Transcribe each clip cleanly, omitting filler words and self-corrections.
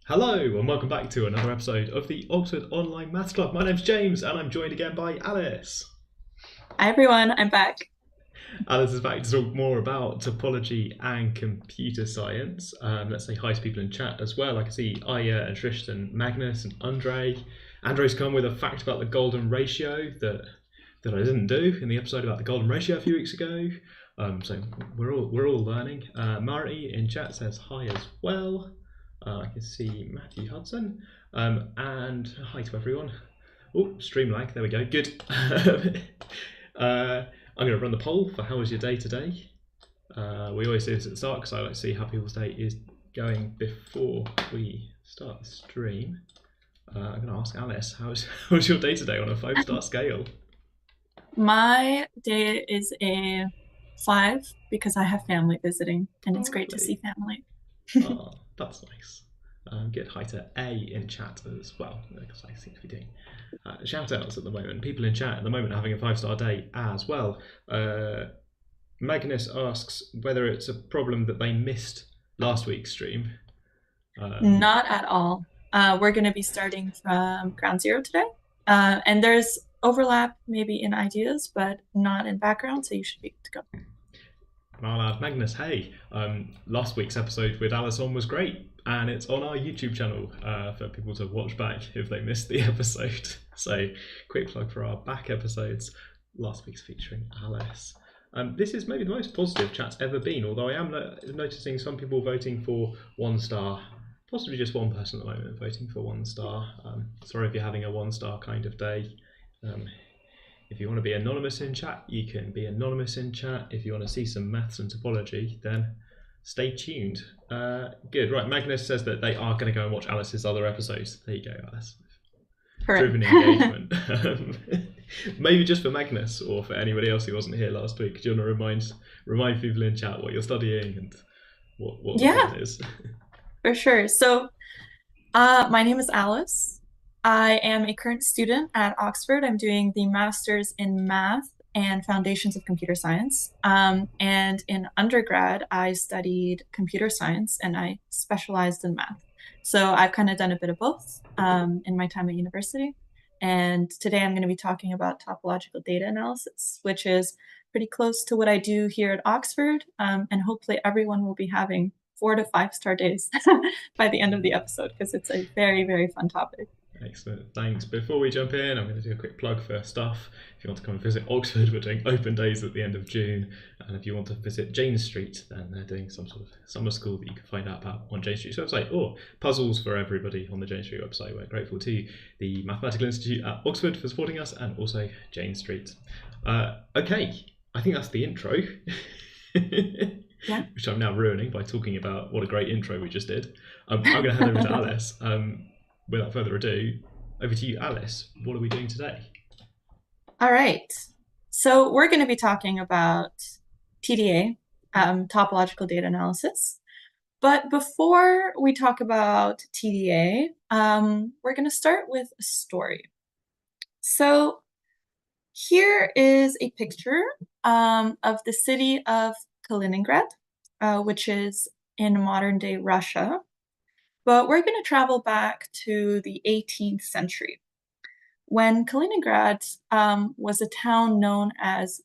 Hello and welcome back to another episode of the Oxford Online Maths Club. My name's James and I'm joined again by Alice. Hi everyone, I'm back. Alice is back to talk more about topology and computer science. Let's say hi to people in chat as well. I can see Aya and Tristan, Magnus and Andre. Andre's come with a fact about the golden ratio that I didn't do in the episode about the golden ratio a few weeks ago. So we're all learning. Marty in chat says hi as well. I can see Matthew Hudson. And hi to everyone. Oh, stream lag. There we go. Good. I'm going to run the poll for how was your day today. We always do this at the start because I like to see how people's day is going before we start the stream. I'm going to ask Alice, how's your day today on a 5-star scale? My day is a 5 because I have family visiting and it's great to see family. Oh, that's nice. Good. Hi to A in chat as well, because I seem to be doing shout outs at the moment. People in chat at the moment are having a 5-star day as well. Magnus asks whether it's a problem that they missed last week's stream. Not at all. We're going to be starting from ground zero today. And there's overlap maybe in ideas, but not in background, so you should be good to go. And I'll add Magnus, hey, last week's episode with Alice on was great, and it's on our YouTube channel for people to watch back if they missed the episode. So, quick plug for our back episodes. Last week's featuring Alice. This is maybe the most positive chat's ever been, although I am noticing some people voting for 1 star. Possibly just one person at the moment voting for 1 star. Sorry if you're having a 1-star kind of day. If you want to be anonymous in chat, you can be anonymous in chat. If you want to see some maths and topology, then stay tuned. Good, right, Magnus says that they are going to go and watch Alice's other episodes. There you go, Alice. Driven engagement. Maybe just for Magnus or for anybody else who wasn't here last week. Do you want to remind people in chat what you're studying and what the plan is? For sure. So my name is Alice. I am a current student at Oxford. I'm doing the Master's in Math and Foundations of Computer Science. And in undergrad, I studied computer science and I specialized in math. So I've kind of done a bit of both in my time at university. And today I'm going to be talking about topological data analysis, which is pretty close to what I do here at Oxford. And hopefully everyone will be having 4 to 5-star days by the end of the episode because it's a very, very fun topic. Excellent, thanks. Before we jump in, I'm going to do a quick plug for stuff. If you want to come and visit Oxford, we're doing open days at the end of June. And if you want to visit Jane Street, then they're doing some sort of summer school that you can find out about on Jane Street's website, or puzzles for everybody on the Jane Street website. We're grateful to the Mathematical Institute at Oxford for supporting us, and also Jane Street. Okay, I think that's the intro. Yeah. Which I'm now ruining by talking about what a great intro we just did. I'm going to hand over to Alice. Without further ado, over to you, Alice. What are we doing today? All right. So we're going to be talking about TDA, topological data analysis. But before we talk about TDA, we're going to start with a story. So here is a picture of the city of Kaliningrad, which is in modern-day Russia. But we're going to travel back to the 18th century when Kaliningrad was a town known as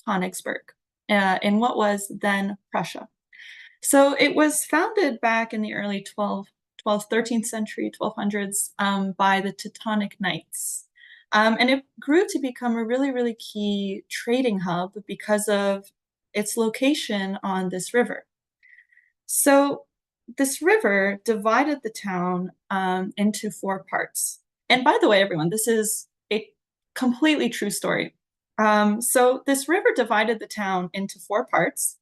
Konigsberg in what was then Prussia. So it was founded back in the early 13th century, 1200s, by the Teutonic Knights. And it grew to become a really, really key trading hub because of its location on this river. So this river divided the town into 4 parts. And by the way, everyone, this is a completely true story. So this river divided the town into 4 parts.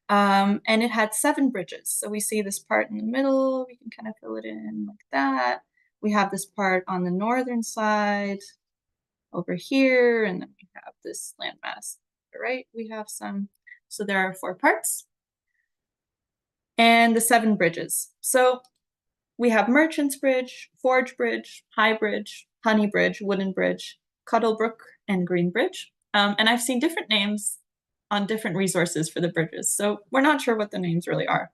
And it had 7 bridges. So we see this part in the middle. We can kind of fill it in like that. We have this part on the northern side over here. And then we have this landmass. Right? We have some. So there are 4 parts. And the 7 bridges. So we have Merchant's Bridge, Forge Bridge, High Bridge, Honey Bridge, Wooden Bridge, Cuttlebrook, and Green Bridge. And I've seen different names on different resources for the bridges. So we're not sure what the names really are.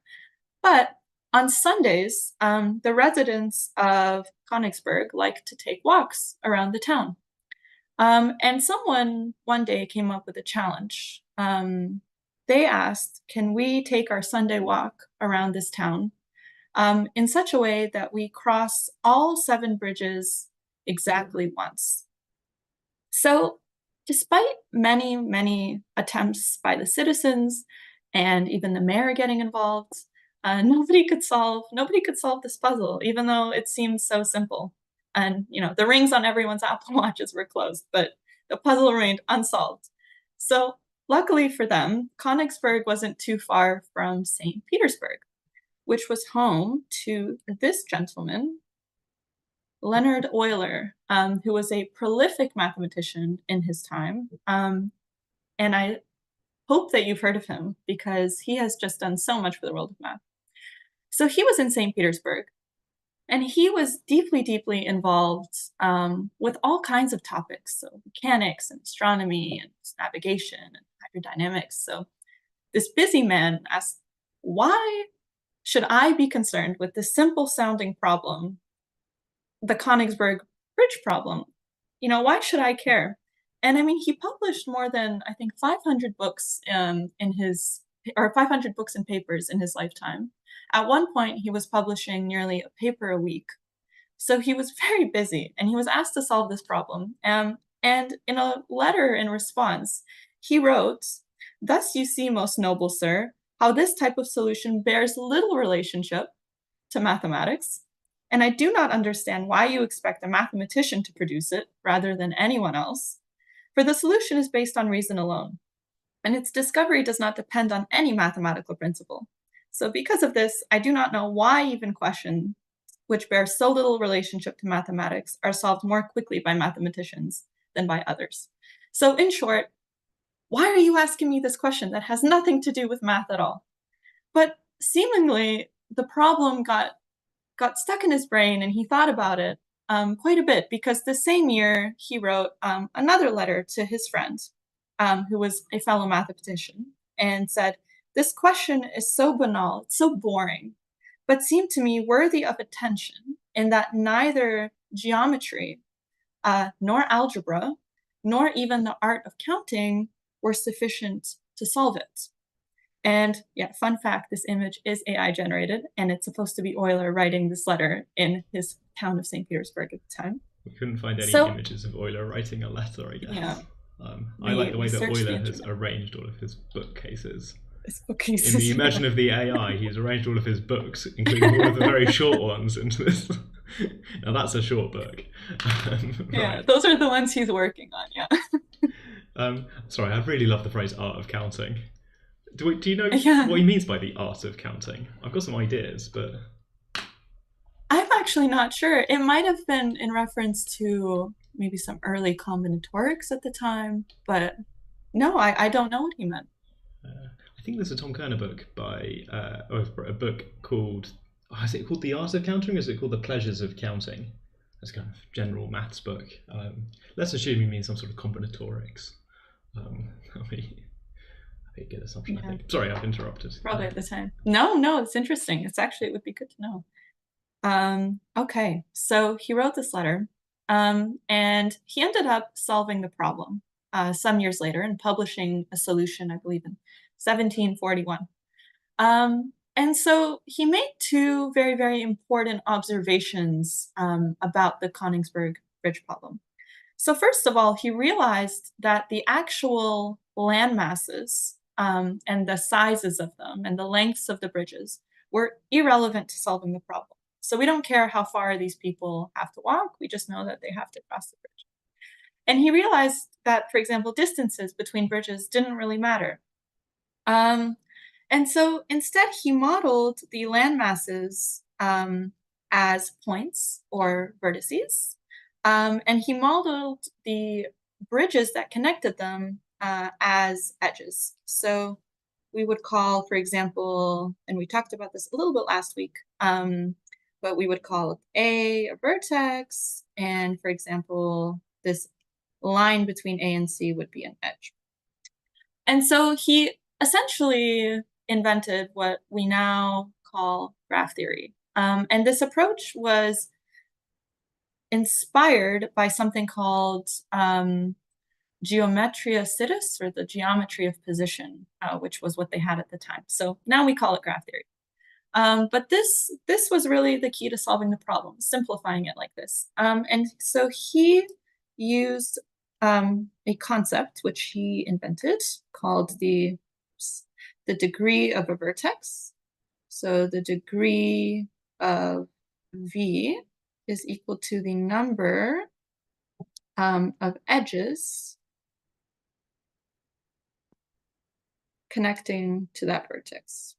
But On Sundays, the residents of Konigsberg like to take walks around the town. And someone one day came up with a challenge. They asked, can we take our Sunday walk around this town in such a way that we cross all 7 bridges exactly once? So despite many, many attempts by the citizens and even the mayor getting involved, nobody could solve this puzzle, even though it seemed so simple. And the rings on everyone's Apple Watches were closed, but the puzzle remained unsolved. So luckily for them, Konigsberg wasn't too far from St. Petersburg, which was home to this gentleman, Leonard Euler, who was a prolific mathematician in his time. And I hope that you've heard of him because he has just done so much for the world of math. So he was in St. Petersburg, and he was deeply, deeply involved with all kinds of topics, so mechanics and astronomy and navigation and hydrodynamics. So this busy man asked, why should I be concerned with this simple sounding problem, the Konigsberg bridge problem? Why should I care? And I mean, he published more than, I think, 500 books in his, or 500 books and papers in his lifetime. At one point, he was publishing nearly a paper a week. So he was very busy, and he was asked to solve this problem. And in a letter in response, he wrote, "Thus you see, most noble sir, how this type of solution bears little relationship to mathematics, and I do not understand why you expect a mathematician to produce it rather than anyone else, for the solution is based on reason alone, and its discovery does not depend on any mathematical principle. So because of this, I do not know why even questions which bear so little relationship to mathematics are solved more quickly by mathematicians than by others." So in short, why are you asking me this question that has nothing to do with math at all? But seemingly, the problem got stuck in his brain, and he thought about it quite a bit, because the same year he wrote another letter to his friend, who was a fellow mathematician, and said, "This question is so banal, it's so boring, but seemed to me worthy of attention in that neither geometry, nor algebra, nor even the art of counting were sufficient to solve it." And yeah, fun fact, this image is AI generated, and it's supposed to be Euler writing this letter in his town of St. Petersburg at the time. We couldn't find any So, images of Euler writing a letter, I guess. yeah, I like the way that searched the Euler has internet. arranged all of his bookcases. It's In bookcases, the imagine of the AI, he's arranged all of his books, including all of the very short ones, into this. Now that's a short book. Yeah, Right. those are the ones he's working on, yeah. Sorry, I really love the phrase "art of counting." Do you know Yeah. what he means by the art of counting? I've got some ideas, but I'm actually not sure. It might have been in reference to maybe some early combinatorics at the time, but no, I don't know what he meant. I think there's a Tom Kerner book by, or a book called, is it called The Art of Counting, or is it called The Pleasures of Counting? That's kind of general maths book. Let's assume he means some sort of combinatorics. That'll be a good assumption, I think. Sorry, I've interrupted. Probably at the time. No, it's interesting. It would be good to know. Okay, so he wrote this letter, and he ended up solving the problem some years later and publishing a solution, I believe, in 1741. And so he made 2 very, very important observations about the Konigsberg bridge problem. So first of all, he realized that the actual land masses and the sizes of them and the lengths of the bridges were irrelevant to solving the problem. So we don't care how far these people have to walk, we just know that they have to cross the bridge. And he realized that, for example, distances between bridges didn't really matter. And so instead, he modeled the land masses as points or vertices, and he modeled the bridges that connected them as edges. So we would call, for example, and we talked about this a little bit last week, but we would call A a vertex, and for example, this line between A and C would be an edge. And so he essentially invented what we now call graph theory. And this approach was inspired by something called geometria situs, or the geometry of position, which was what they had at the time. So now we call it graph theory. But this was really the key to solving the problem, simplifying it like this. And so he used a concept which he invented called the degree of a vertex. So the degree of V is equal to the number of edges connecting to that vertex.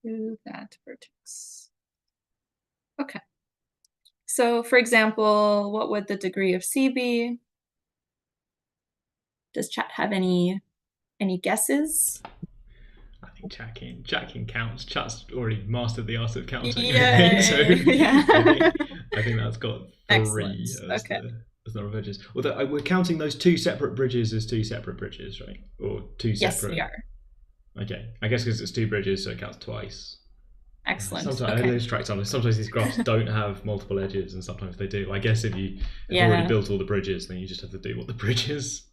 To that vertex. Okay. So for example, what would the degree of C be? Does chat have any guesses? I think chat can count. Chat's already mastered the art of counting. Yeah. So Yeah. I think that's got 3 as the number of edges. Although we're counting those 2 separate bridges as 2 separate bridges, right? Or 2 separate. Yes, we are. Okay, I guess because it's 2 bridges, so it counts twice. Excellent. Sometimes I lose track. Sometimes these graphs don't have multiple edges, and sometimes they do. I guess if you've already built all the bridges, then you just have to do what the bridges.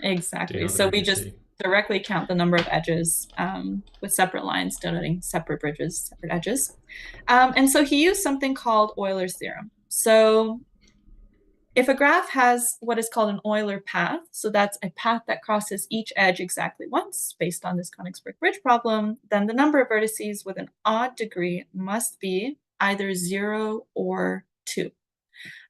Exactly. So we just directly count the number of edges with separate lines denoting separate bridges, separate edges. And so he used something called Euler's theorem. So if a graph has what is called an Euler path, so that's a path that crosses each edge exactly once, based on this Konigsberg bridge problem, then the number of vertices with an odd degree must be either 0 or 2.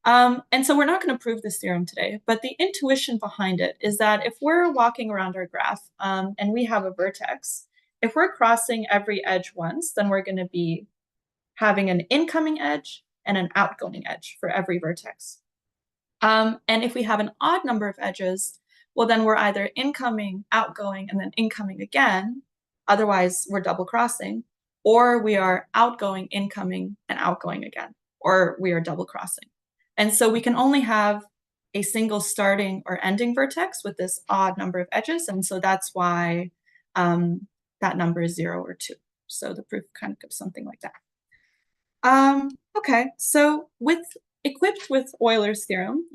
And so we're not going to prove this theorem today, but the intuition behind it is that if we're walking around our graph and we have a vertex, if we're crossing every edge once, then we're going to be having an incoming edge and an outgoing edge for every vertex. And if we have an odd number of edges, well, then we're either incoming, outgoing, and then incoming again. Otherwise, we're double crossing, or we are outgoing, incoming, and outgoing again, or we are double crossing. And so we can only have a single starting or ending vertex with this odd number of edges. And so that's why that number is 0 or 2. So the proof kind of goes something like that. Okay, so equipped with Euler's theorem,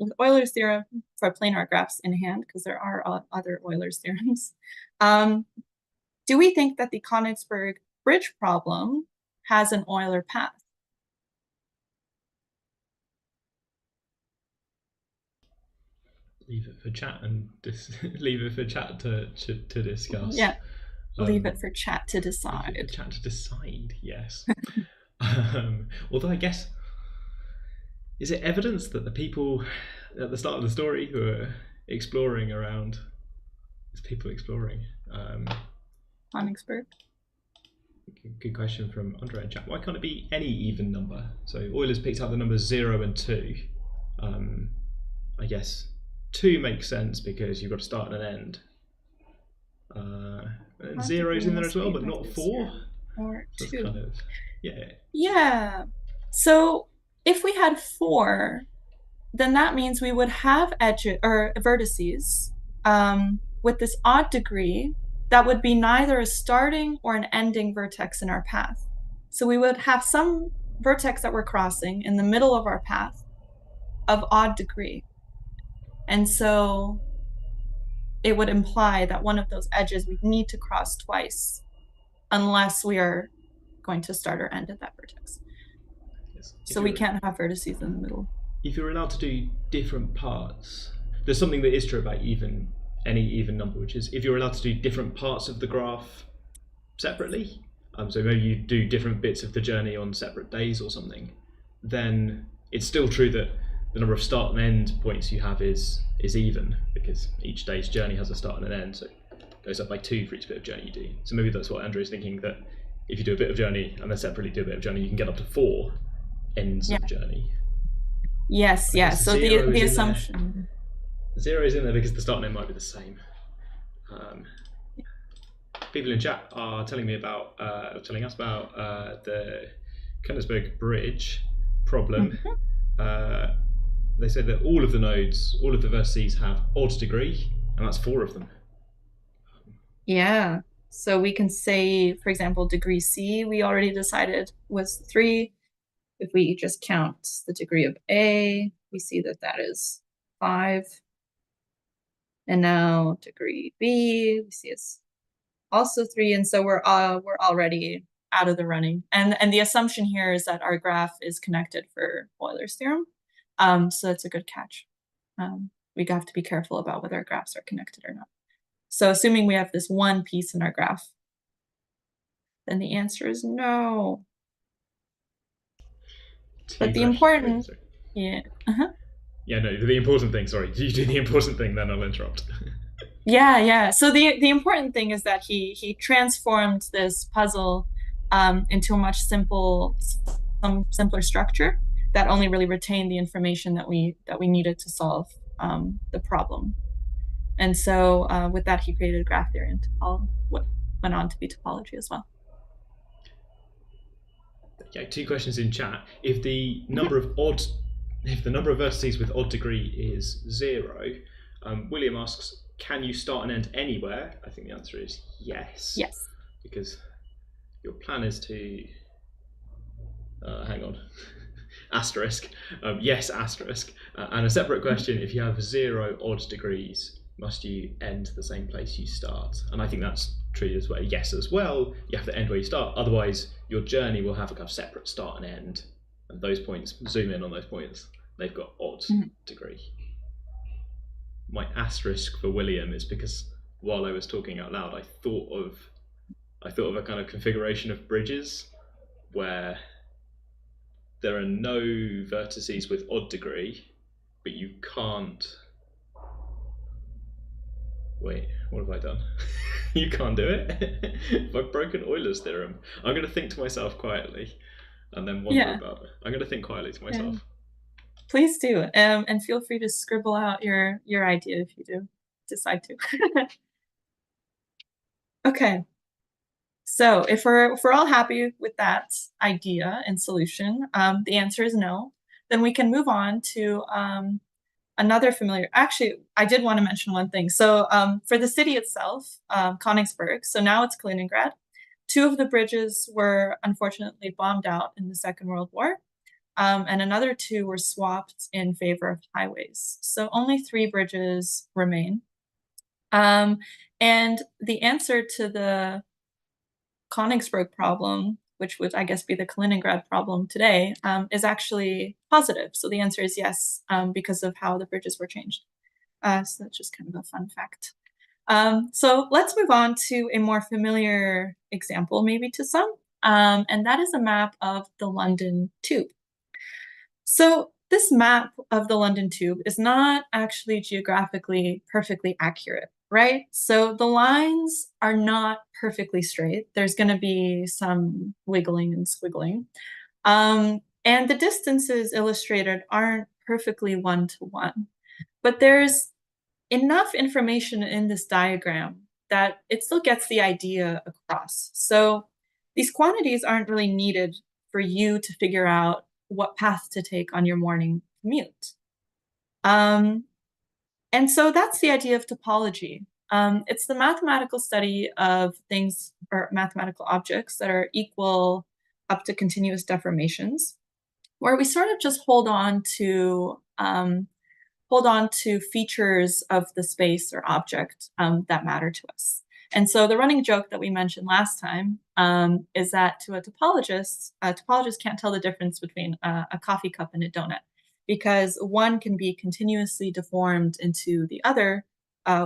for planar graphs in hand, because there are other Euler's theorems, do we think that the Konigsberg bridge problem has an Euler path? Leave it for chat and leave it for chat to discuss. Yeah, leave it for chat to decide. Leave it for chat to decide. Yes. Although I guess, is it evidence that the people at the start of the story who are exploring around, there's people exploring Konigsberg? Good question from Andre in chat. Why can't it be any even number? So Euler's picked up the numbers 0 and 2. I guess 2 makes sense because you've got a start and an end. And 0's in there as well, but not 4. Or 2. So kind of, yeah. Yeah. So if we had 4, then that means we would have edges or vertices with this odd degree that would be neither a starting or an ending vertex in our path. So we would have some vertex that we're crossing in the middle of our path of odd degree. And so it would imply that one of those edges we need to cross twice unless we are going to start or end at that vertex. Yes. So we can't have vertices in the middle. If you're allowed to do different parts, there's something that is true about any even number, which is if you're allowed to do different parts of the graph separately, so maybe you do different bits of the journey on separate days or something, then it's still true that the number of start and end points you have is even, because each day's journey has a start and an end, so it goes up by 2 for each bit of journey you do. So maybe that's what Andrew's thinking, that if you do a bit of journey and then separately do a bit of journey, you can get up to 4 ends of journey. Yes, yes. So the assumption. 0 is in there because the start and end might be the same. People in chat are telling us about the Konigsberg bridge problem. they say that all of the nodes, all of the vertices have odd degree, and that's 4 of them. Yeah. So we can say, for example, degree C, we already decided was 3. If we just count the degree of A, we see that that is 5. And now degree B, we see it's also 3. And so we're already out of the running. And the assumption here is that our graph is connected for Euler's theorem. So that's a good catch. We have to be careful about whether our graphs are connected or not. So assuming we have this one piece in our graph, then the answer is no. But the important, yeah. Yeah, no, the important thing, sorry, you do the important thing, then I'll interrupt. Yeah. So the important thing is that he transformed this puzzle into a much simpler structure that only really retained the information that we needed to solve the problem. And so with that, he created graph theory and what went on to be topology as well. Yeah, 2 questions in chat. If the number of vertices with odd degree is 0, William asks, can you start and end anywhere? I think the answer is yes. Yes. Because your plan is to hang on. Asterisk. Yes, asterisk. And a separate question, if you have 0 odd degrees, must you end the same place you start? And I think that's treated as well. Yes, as well. You have to end where you start. Otherwise, your journey will have a kind of separate start and end. And those points, zoom in on those points, they've got odd degree. My asterisk for William is because while I was talking out loud, I thought of a kind of configuration of bridges where there are no vertices with odd degree, but you can't. Wait, what have I done? You can't do it? I've broken Euler's theorem. I'm going to think to myself quietly and then wonder about it. I'm going to think quietly to myself. Yeah. Please do. And feel free to scribble out your idea if you do decide to. Okay. So if we're all happy with that idea and solution, the answer is no. Then we can move on to another familiar. Actually, I did want to mention one thing. So for the city itself, Konigsberg, so now it's Kaliningrad, 2 of the bridges were unfortunately bombed out in the Second World War. And another 2 were swapped in favor of highways. So only 3 bridges remain. And the answer to the Konigsberg problem, which would, I guess, be the Kaliningrad problem today, is actually positive. So the answer is yes, because of how the bridges were changed. So that's just kind of a fun fact. So let's move on to a more familiar example, maybe to some, and that is a map of the London Tube. So this map of the London Tube is not actually geographically perfectly accurate, right? So the lines are not perfectly straight. There's going to be some wiggling and squiggling. And the distances illustrated aren't perfectly one-to-one. But there's enough information in this diagram that it still gets the idea across. So these quantities aren't really needed for you to figure out what path to take on your morning commute. And so that's the idea of topology. It's the mathematical study of things or mathematical objects that are equal up to continuous deformations, where we sort of just hold on to features of the space or object that matter to us. And so the running joke that we mentioned last time is that to a topologist can't tell the difference between a coffee cup and a donut, because one can be continuously deformed into the other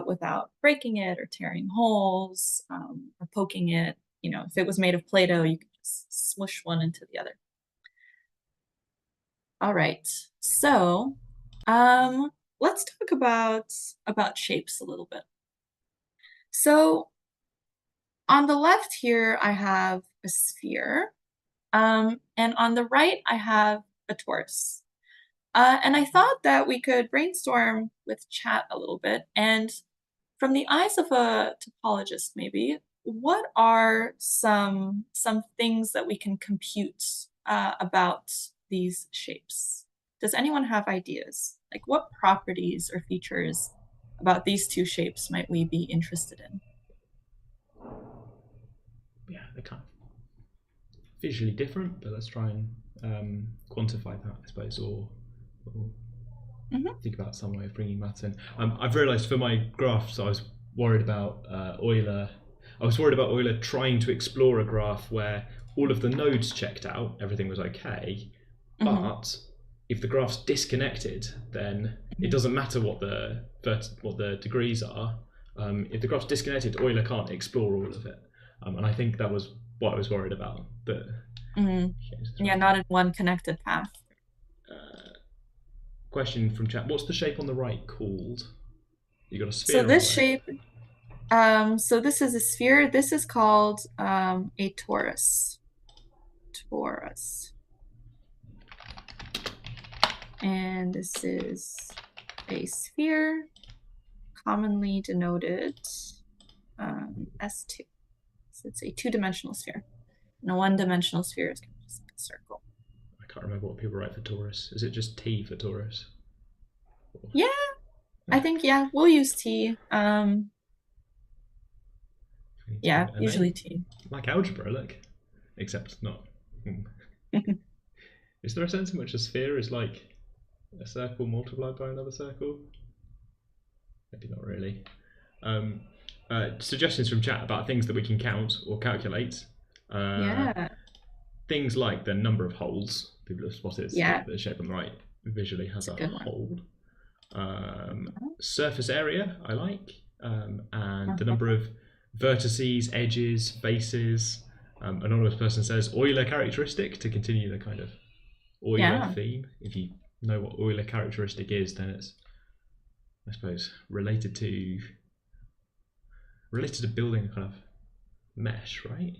without breaking it or tearing holes or poking it. You know, if it was made of Play-Doh, you could just smush one into the other. All right, so let's talk about shapes a little bit. So on the left here, I have a sphere, and on the right, I have a torus. And I thought that we could brainstorm with chat a little bit, and from the eyes of a topologist, maybe, what are some things that we can compute about these shapes? Does anyone have ideas? Like, what properties or features about these two shapes might we be interested in? Yeah, they're kind of visually different, but let's try and quantify that, I suppose, or think about some way of bringing maths in. I've realised for my graphs, I was worried about Euler. I was worried about Euler trying to explore a graph where all of the nodes checked out, everything was okay, but if the graph's disconnected, then it doesn't matter what the degrees are. If the graph's disconnected, Euler can't explore all of it, and I think that was what I was worried about. But yeah, not in one connected path. Question from chat: what's the shape on the right called? You got a sphere. So this shape, so this is a sphere. This is called a torus. Torus. And this is a sphere, commonly denoted S2. So it's a two-dimensional sphere. And a one-dimensional sphere is kind of just like a circle. I can't remember what people write for torus. Is it just T for torus? Yeah, I think, yeah, we'll use T. Yeah, usually T. Like algebra, look. Except not. Is there a sense in which a sphere is like a circle multiplied by another circle? Maybe not really. Suggestions from chat about things that we can count or calculate. Yeah. Things like the number of holes. People have spotted the shape on the right visually has a hole. Surface area, I like. And the number of vertices, edges, faces. Anonymous person says Euler characteristic to continue the kind of Euler theme. If you know what Euler characteristic is, then it's, I suppose, related to building a kind of mesh, right?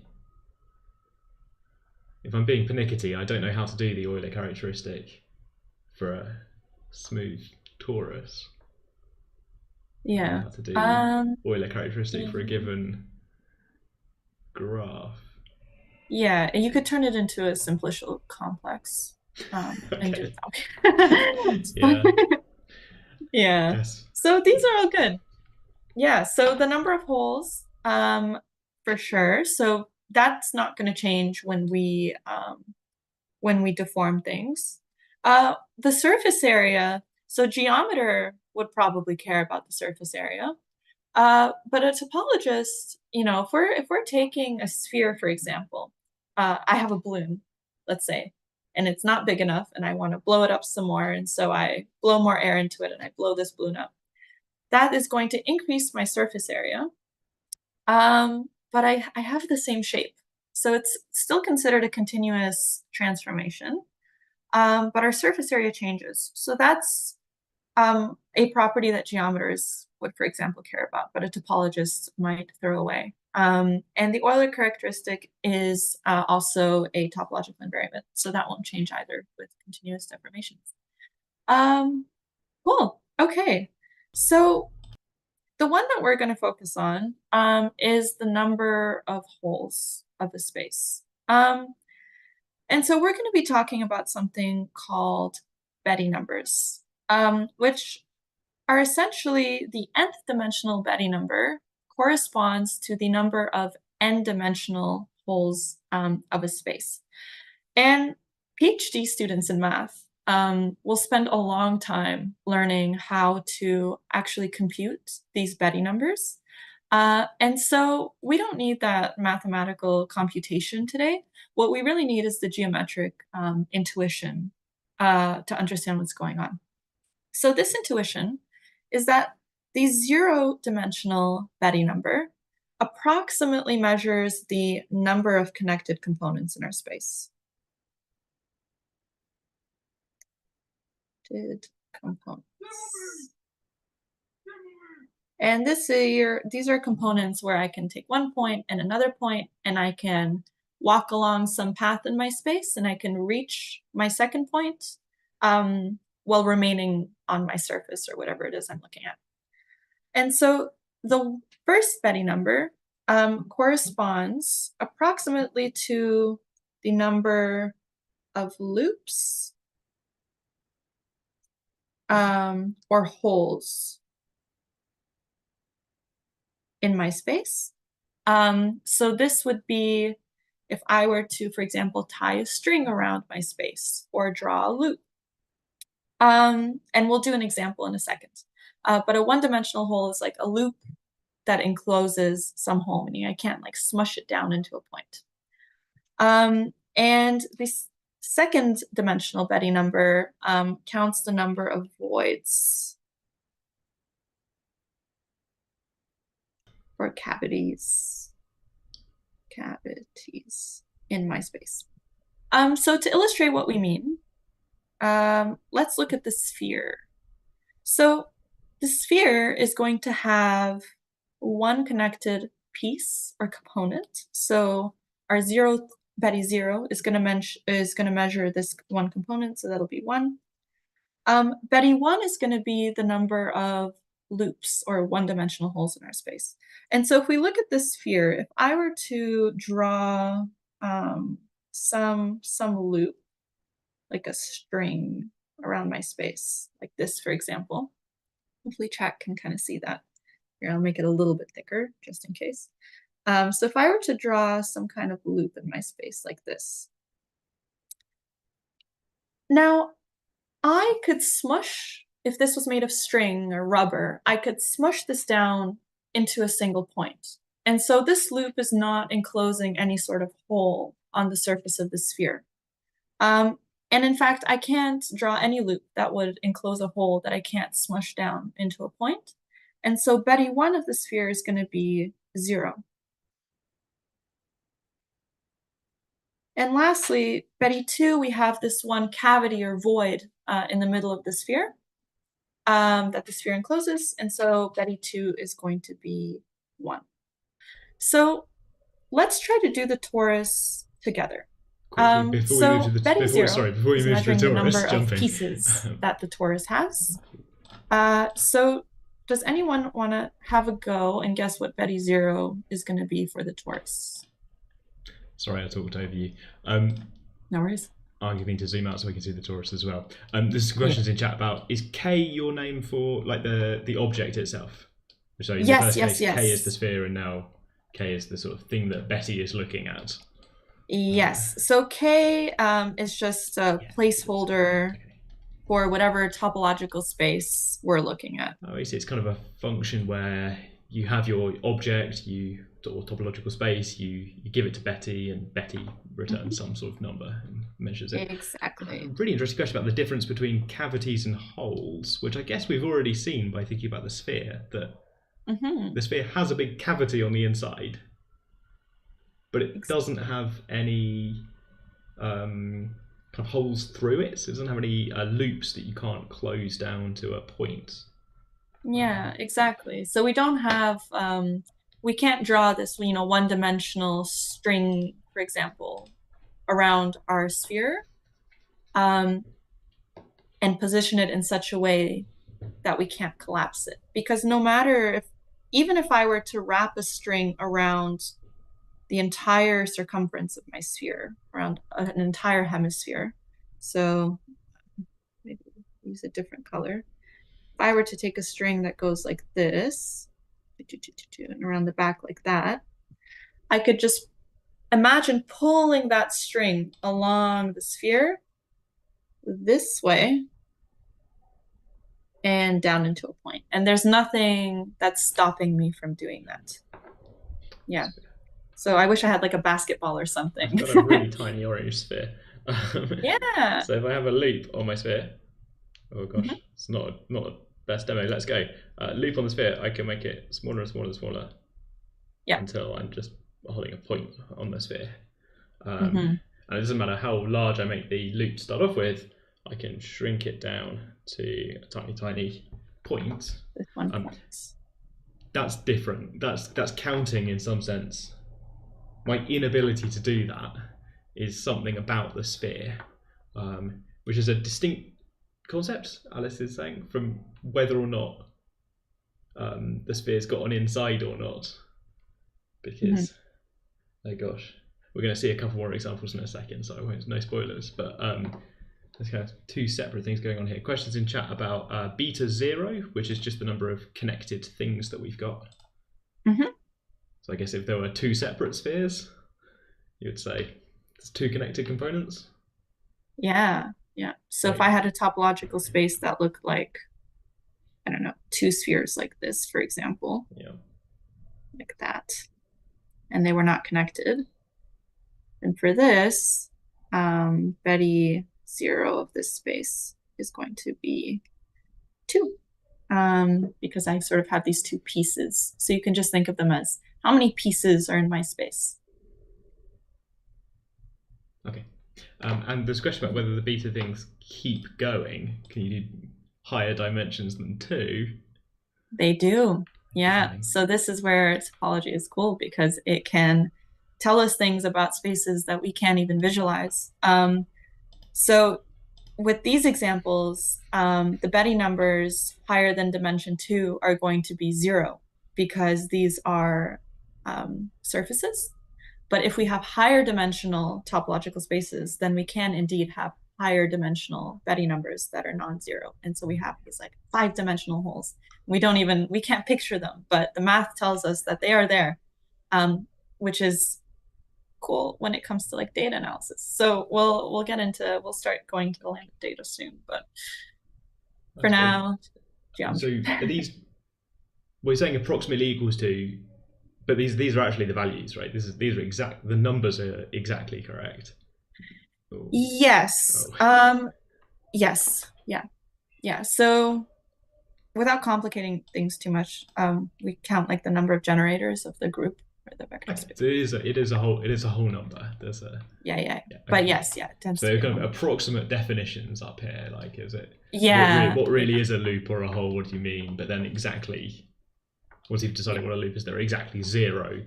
If I'm being pernickety, I don't know how to do the Euler characteristic for a smooth torus. Yeah. How to do Euler characteristic for a given graph. Yeah, and you could turn it into a simplicial complex and do it that way. Yeah. Yes. So these are all good. Yeah, so the number of holes, for sure. So that's not going to change when we deform things. The surface area, so geometer would probably care about the surface area. But a topologist, if we're taking a sphere, for example, I have a balloon, let's say, and it's not big enough, and I want to blow it up some more, and so I blow more air into it, and I blow this balloon up. That is going to increase my surface area, but I have the same shape. So it's still considered a continuous transformation, but our surface area changes. So that's a property that geometers would, for example, care about, but a topologist might throw away. And the Euler characteristic is also a topological invariant, so that won't change either with continuous deformations. Cool. Okay. So the one that we're going to focus on is the number of holes of a space. And so we're going to be talking about something called Betti numbers, which are essentially the nth dimensional Betti number corresponds to the number of n-dimensional holes of a space. And PhD students in math will spend a long time learning how to actually compute these Betti numbers. And so we don't need that mathematical computation today. What we really need is the geometric intuition to understand what's going on. So this intuition is that the zero-dimensional Betti number approximately measures the number of connected components in our space. Components. And these are components where I can take one point and another point, and I can walk along some path in my space, and I can reach my second point while remaining on my surface or whatever it is I'm looking at. And so the first Betti number corresponds approximately to the number of loops or holes in my space. So this would be if I were to, for example, tie a string around my space or draw a loop. And we'll do an example in a second. But a one-dimensional hole is like a loop that encloses some hole, meaning I can't like smush it down into a point. And this second dimensional Betti number counts the number of voids or cavities in my space. So to illustrate what we mean, let's look at the sphere. So the sphere is going to have one connected piece or component. So our Betti 0 is going to measure this one component, so that'll be 1. Betti 1 is going to be the number of loops or one-dimensional holes in our space. And so if we look at this sphere, if I were to draw some loop, like a string around my space, like this, for example, hopefully chat can kind of see that. Here, I'll make it a little bit thicker just in case. So if I were to draw some kind of loop in my space like this, now I could smush, if this was made of string or rubber, I could smush this down into a single point. And so this loop is not enclosing any sort of hole on the surface of the sphere. And in fact, I can't draw any loop that would enclose a hole that I can't smush down into a point. And so Betti 1 of the sphere is going to be 0. And lastly, Betti 2, we have this one cavity or void in the middle of the sphere that the sphere encloses. And so Betti 2 is going to be 1. So let's try to do the torus together. Before we move to the number of pieces that the torus has. So does anyone want to have a go and guess what Betti 0 is going to be for the torus? Sorry, I talked over you. No worries. I'm going to zoom out so we can see the torus as well. There's some questions in chat about, is K your name for like the object itself? So in the first case, K is the sphere, and now K is the sort of thing that Betti is looking at. Yes. So K is just a placeholder for whatever topological space we're looking at. Oh, I see. It's kind of a function where you have your object, or topological space, you give it to Betti, and Betti returns some sort of number and measures it. Exactly. Really interesting question about the difference between cavities and holes, which I guess we've already seen by thinking about the sphere, that the sphere has a big cavity on the inside, but it doesn't have any kind of holes through it, so it doesn't have any loops that you can't close down to a point. Yeah, exactly. So we don't have, we can't draw this, one-dimensional string, for example, around our sphere and position it in such a way that we can't collapse it. Because no matter even if I were to wrap a string around the entire circumference of my sphere, around an entire hemisphere, so maybe use a different color. If I were to take a string that goes like this, and around the back like that, I could just imagine pulling that string along the sphere this way and down into a point. And there's nothing that's stopping me from doing that. Yeah. So I wish I had like a basketball or something. I've got a really tiny orange sphere. Yeah. So if I have a loop on my sphere, oh gosh, it's not the best demo. Let's go. Loop on the sphere, I can make it smaller and smaller and smaller. Yeah. Until I'm just holding a point on the sphere. And it doesn't matter how large I make the loop to start off with, I can shrink it down to a tiny, tiny point. With 1 point. That's different. That's counting in some sense. My inability to do that is something about the sphere, which is a distinct concept, Alice is saying, from whether or not the sphere's got an inside or not. Because, oh gosh, we're going to see a couple more examples in a second, so I won't, no spoilers, but there's kind of two separate things going on here. Questions in chat about beta 0, which is just the number of connected things that we've got. So I guess if there were two separate spheres, you would say there's two connected components. Yeah. So if I had a topological space that looked like, I don't know, two spheres like this, for example, like that, and they were not connected, and for this, Betty 0 of this space is going to be 2, because I sort of have these two pieces. So you can just think of them as how many pieces are in my space. Okay. And there's a question about whether the beta things keep going. Can you do higher dimensions than 2? They do. Yeah. So this is where topology is cool, because it can tell us things about spaces that we can't even visualize. So with these examples, the Betty numbers higher than dimension 2 are going to be 0, because these are surfaces. But if we have higher dimensional topological spaces, then we can indeed have higher dimensional Betty numbers that are non-zero. And so we have these like 5-dimensional holes. We can't picture them, but the math tells us that they are there, which is cool when it comes to like data analysis. So we'll start going to the land of data soon, but for now, geometry. So are these, we're saying approximately equals to, but these are actually the values, right? These are exact, the numbers are exactly correct. Oh. Yes. Yes. Yeah. So without complicating things too much, we count like the number of generators of the group or the vector space. So it is a whole number. There's a But yes, it tends so to kind of approximate definitions up here. Like, is it what really is a loop or a hole? What do you mean? But then exactly, once you've decided what a loop is, there are exactly 0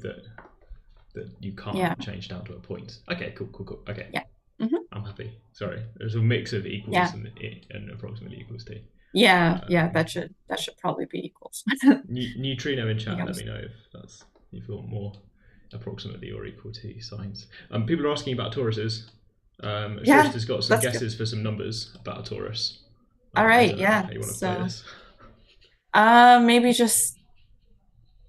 that you can't change down to a point. Okay, cool. Okay. Yeah. I'm happy. Sorry, there's a mix of equals and approximately equals to. That should probably be equals. Neutrino in chat. Let me know if you want more approximately or equal to signs. People are asking about toruses. Shorst has got some guesses for some numbers about a torus. All right, how you want to play this? Maybe just,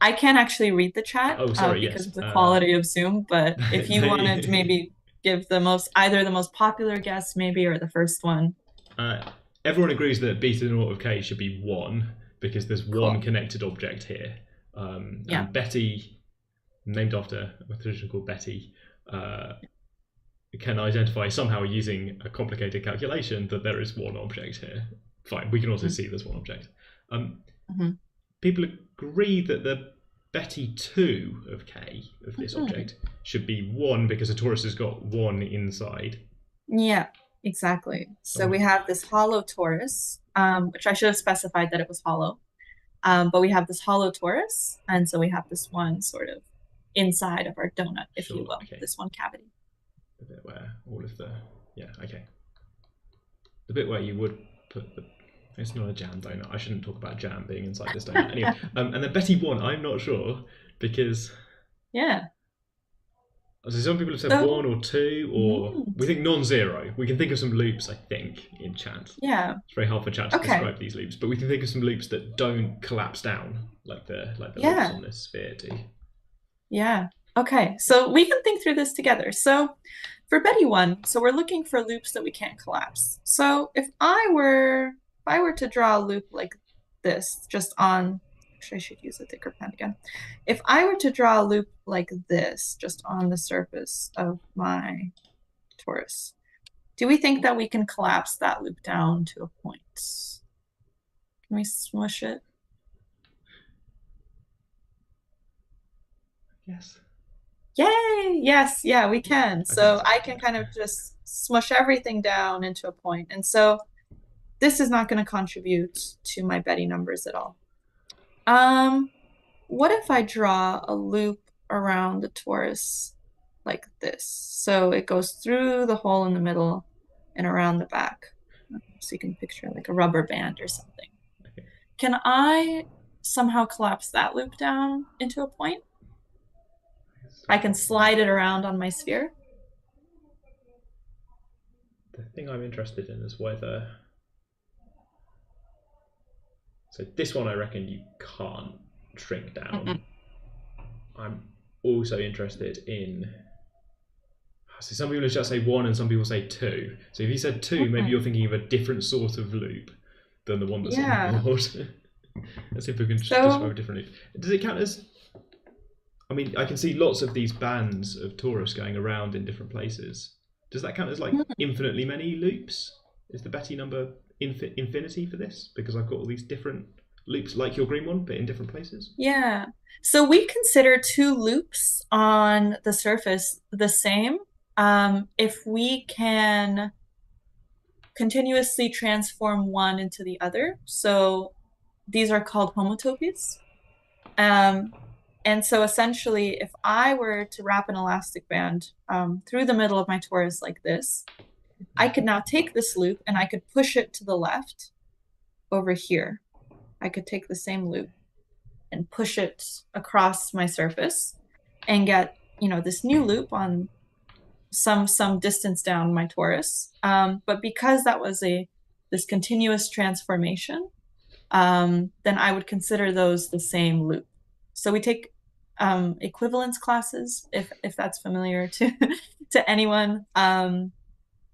I can't actually read the chat because of the quality of Zoom, but if you wanted to maybe give either the most popular guess maybe, or the first one. Everyone agrees that beta naught of k should be 1, because there's one connected object here. And Betty, named after a mathematician called Betty, can identify somehow using a complicated calculation that there is one object here. Fine, we can also see there's one object. People agree that the Betty 2 of k of this object should be 1, because a torus has got 1 inside. Yeah, exactly. So we have this hollow torus, which I should have specified that it was hollow. But we have this hollow torus, and so we have this one sort of inside of our donut, if you will, this one cavity. The bit where all of the, the bit where you would put the, it's not a jam donut. I shouldn't talk about jam being inside this donut. Anyway, and then Betty 1, I'm not sure, because so some people have said 1 or 2, or we think non-zero. We can think of some loops, I think, in chat. Yeah. It's very hard for chat to describe these loops, but we can think of some loops that don't collapse down like the loops on this sphere do. Yeah. Okay. So we can think through this together. So for Betty 1, so we're looking for loops that we can't collapse. So if I were to draw a loop like this, just on, actually I should use a thicker pen again. If I were to draw a loop like this, just on the surface of my torus, do we think that we can collapse that loop down to a point? Can we smush it? Yes. Yay! Yes, yeah, we can. So I can kind of just smush everything down into a point. And so this is not going to contribute to my Betty numbers at all. What if I draw a loop around the torus like this? So it goes through the hole in the middle and around the back. So you can picture like a rubber band or something. Okay. Can I somehow collapse that loop down into a point? I can slide it around on my sphere. the thing I'm interested in is whether. So this one I reckon you can't shrink down. I'm also interested in. So some people just say 1 and some people say 2. So if you said 2, maybe you're thinking of a different sort of loop than the one that's on the board. Let's see if we can describe a different loop. Does it count as... I mean, I can see lots of these bands of torus going around in different places. Does that count as like infinitely many loops? Is the Betti number infinity for this? Because I've got all these different loops like your green one, but in different places? Yeah. So we consider 2 loops on the surface the same if we can continuously transform one into the other. So these are called homotopies. And so essentially, if I were to wrap an elastic band through the middle of my torus like this, I could now take this loop and I could push it to the left over here. I could take the same loop and push it across my surface and get, this new loop on some distance down my torus. But because that was this continuous transformation, then I would consider those the same loop. So we take equivalence classes, if that's familiar to anyone.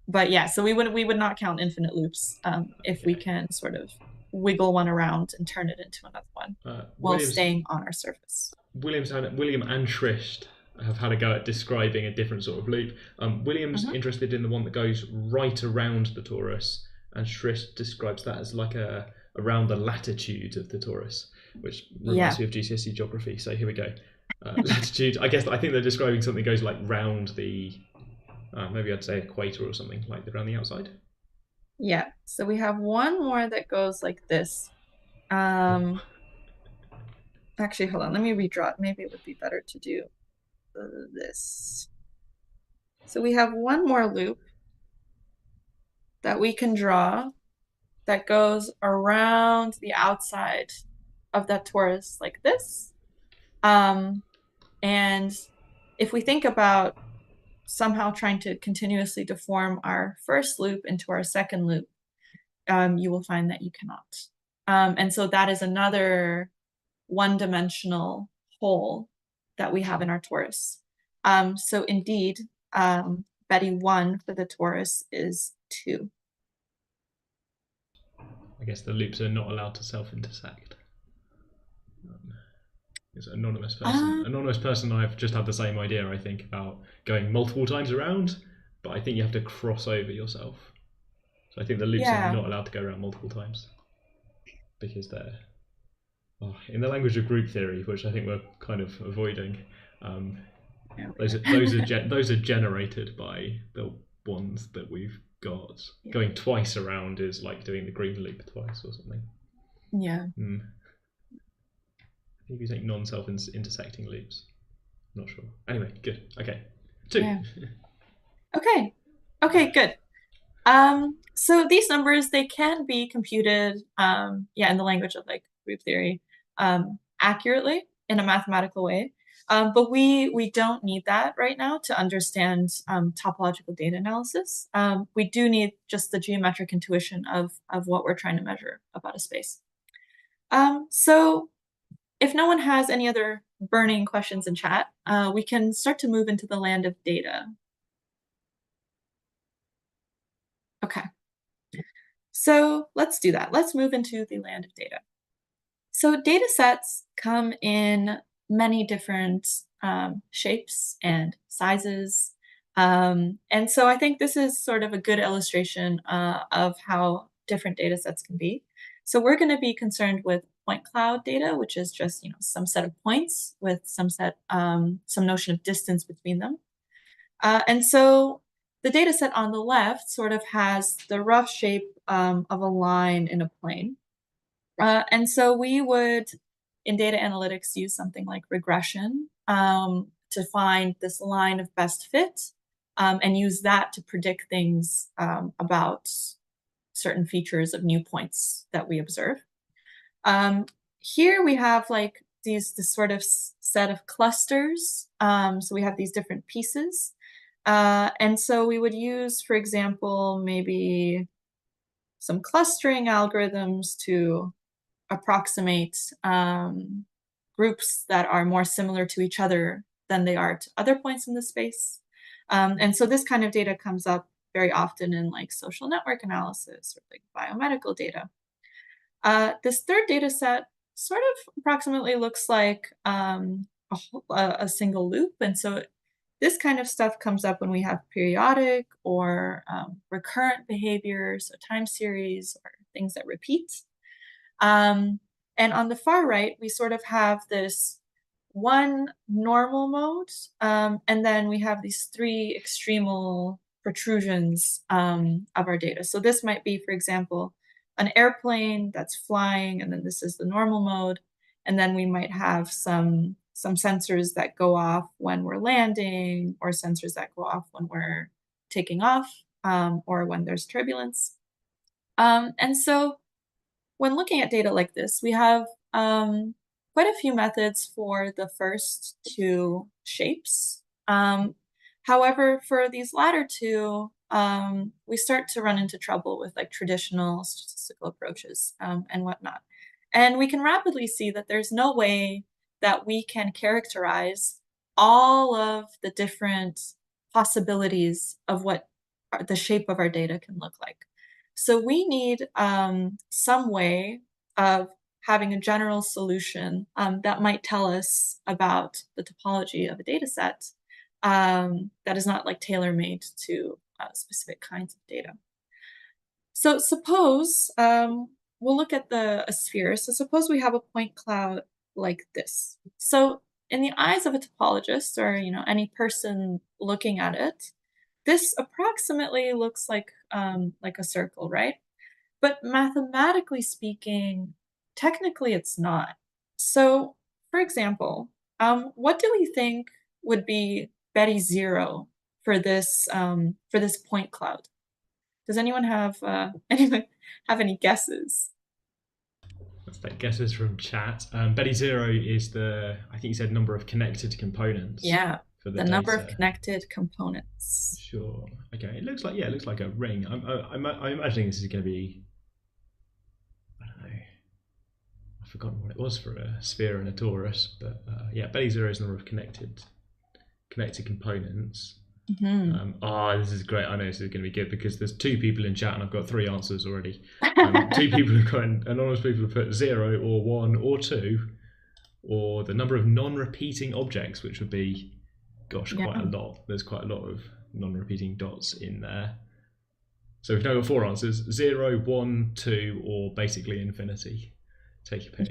But yeah, so we would not count infinite loops if we can sort of wiggle one around and turn it into another one while staying on our surface. William and Shrist have had a go at describing a different sort of loop. William's interested in the one that goes right around the torus, and Shrist describes that as like around the latitude of the torus, which reminds me of GCSE geography. So here we go. Latitude. I think they're describing something that goes like round the, maybe I'd say equator or something, like around the outside. Yeah. So we have one more that goes like this. Actually, hold on. Let me redraw it. Maybe it would be better to do this. So we have one more loop that we can draw that goes around the outside of that torus like this. And if we think about somehow trying to continuously deform our first loop into our second loop, you will find that you cannot. And so that is another one-dimensional hole that we have in our torus. So indeed, Betti 1 for the torus is 2. I guess the loops are not allowed to self-intersect. It's an anonymous person. Anonymous person, I've just had the same idea, I think, about going multiple times around, but I think you have to cross over yourself. So I think the loops are not allowed to go around multiple times because they're, in the language of group theory, which I think we're kind of avoiding, those are generated by the ones that we've got. Going twice around is like doing the green loop twice or something. Yeah. If you take non-self-intersecting loops. Not sure. Anyway, good. Okay. 2. Yeah. Okay, good. So these numbers, they can be computed, in the language of like group theory, accurately in a mathematical way. But we don't need that right now to understand topological data analysis. We do need just the geometric intuition of what we're trying to measure about a space. So if no one has any other burning questions in chat, we can start to move into the land of data. Okay. So let's do that. Let's move into the land of data. So data sets come in many different shapes and sizes. And so I think this is sort of a good illustration of how different data sets can be. So we're going to be concerned with point cloud data, which is just some set of points with some notion of distance between them. And so the data set on the left sort of has the rough shape of a line in a plane. And so we would, in data analytics, use something like regression to find this line of best fit and use that to predict things about certain features of new points that we observe. Here we have like this sort of set of clusters. So we have these different pieces. And so we would use, for example, maybe some clustering algorithms to approximate groups that are more similar to each other than they are to other points in the space. And so this kind of data comes up very often in like social network analysis or like biomedical data. This third data set sort of approximately looks like a single loop. And so this kind of stuff comes up when we have periodic or recurrent behaviors, a time series, or things that repeat. And on the far right, we sort of have this one normal mode, and then we have these three extremal protrusions of our data. So this might be, for example, an airplane that's flying, and then this is the normal mode. And then we might have some sensors that go off when we're landing, or sensors that go off when we're taking off, or when there's turbulence. And so when looking at data like this, we have quite a few methods for the first two shapes. However, for these latter two, we start to run into trouble with like traditional statistical approaches and whatnot. And we can rapidly see that there's no way that we can characterize all of the different possibilities of what the shape of our data can look like. So we need some way of having a general solution that might tell us about the topology of a data set that is not like tailor-made to specific kinds of data. So suppose we'll look at a sphere. So suppose we have a point cloud like this. So in the eyes of a topologist, or any person looking at it, this approximately looks like a circle, right? But mathematically speaking, technically it's not. So, for example, what do we think would be Betty zero for this point cloud? Does anyone have any guesses? Let's take guesses from chat. Betty zero is I think you said number of connected components. Yeah, for the number of connected components. Sure. Okay. It looks like a ring. I'm imagining this is going to be. I don't know. I've forgotten what it was for a sphere and a torus, but yeah, Betty zero is the number of connected components. This is great. I know this is going to be good because there's two people in chat and I've got three answers already. Two people have got anonymous people have put 0 or 1 or 2, or the number of non-repeating objects, which would be, gosh, quite a lot. There's quite a lot of non-repeating dots in there. So we've now got four answers: 0, 1, 2, or basically infinity. Take your pick.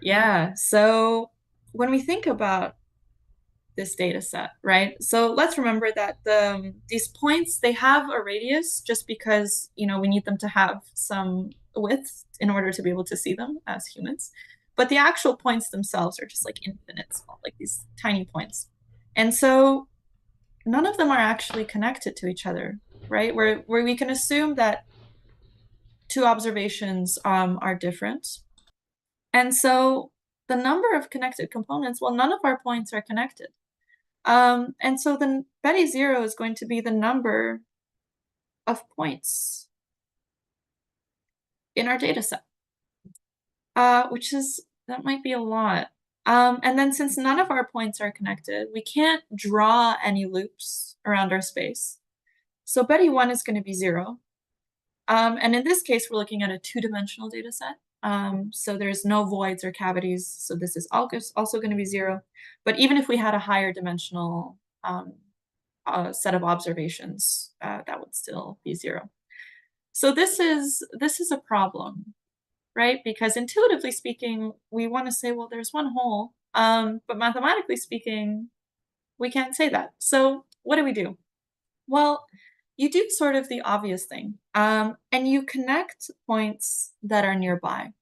Yeah. So when we think about this data set, right? So let's remember that these points, they have a radius just because, we need them to have some width in order to be able to see them as humans. But the actual points themselves are just like infinite small, like these tiny points. And so none of them are actually connected to each other, right? Where we can assume that two observations are different. And so the number of connected components, well, none of our points are connected. And so then Betty zero is going to be the number of points in our data set, that might be a lot. And then since none of our points are connected, we can't draw any loops around our space. So Betty 1 is going to be 0. And in this case, we're looking at a two-dimensional data set. So there's no voids or cavities. So this is also going to be 0. But even if we had a higher dimensional set of observations, that would still be 0. So this is a problem, right? Because intuitively speaking, we want to say, well, there's one hole. But mathematically speaking, we can't say that. So what do? Well, you do sort of the obvious thing, and you connect points that are nearby.